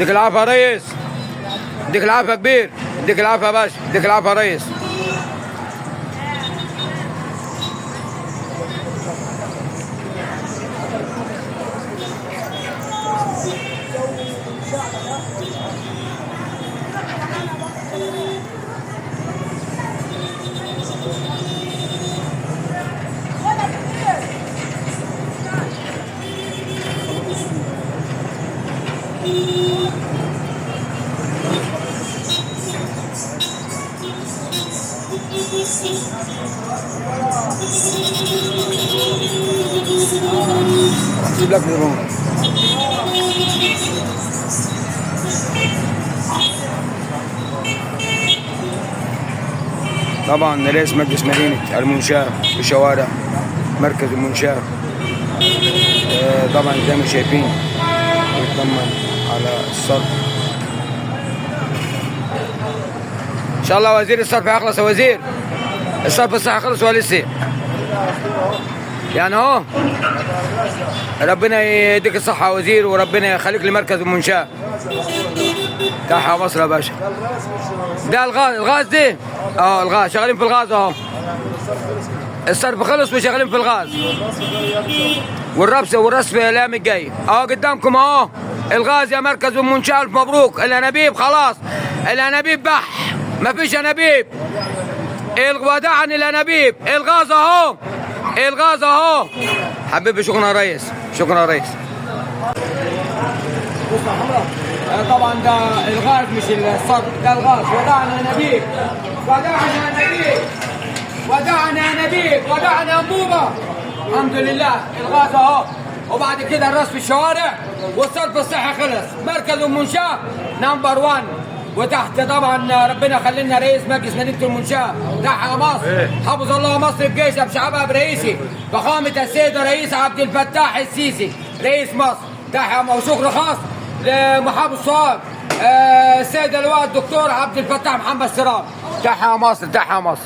اديك العافيه يا ريس، اديك العافيه يا كبير، اديك العافيه يا باشا، اديك العافيه يا ريس. اجيب لك نيرون. طبعا رئيس مجلس مدينة المنشاة بشوارع مركز المنشاة. طبعا زي ما شايفين بيطمن على الصرف. ان شاء الله وزير الصرف هيخلص يا وزير. الصرف الصحي خلص ولا لسه؟ يعني اهو. ربنا يديك الصحة يا وزير، وربنا يخليك لمركز المنشاة. تحيا مصر يا باشا. ده الغاز دي؟ الغاز شغالين في الغاز اهو. الصرف خلص وشغالين في الغاز. والرصف الايام الجاي قدامكم اهو. الغاز يا مركز المنشاة الف مبروك. الانابيب خلاص، الانابيب بح، مفيش انابيب. وداعا عن الانابيب. الغاز اهو، الغاز اهو. حبيبي شكرا يا ريس، شكرا يا ريس. بص يا حمرا، طبعا ده الغاز مش الصرف، ده الغاز. وداعا انابيب، وداعا انابيب، وداعا انابيب، وداعا انبوبه. الحمد لله الغاز اهو. وبعد كده الرصف في الشوارع والصرف الصحي خلص. مركز المنشاه نمبر 1. وتحت طبعا ربنا يخلي لنا رئيس مجلس مدينه المنشاه. تحيا مصر. حفظ الله مصر بجيشها بشعبها برئيسي فخامه السيد الرئيس عبد الفتاح السيسي رئيس مصر. تحيا مصر. وشكر خاص لمحافظ سوهاج السيد اللواء الدكتور عبد الفتاح محمد سراج. تحيا مصر، تحيا مصر.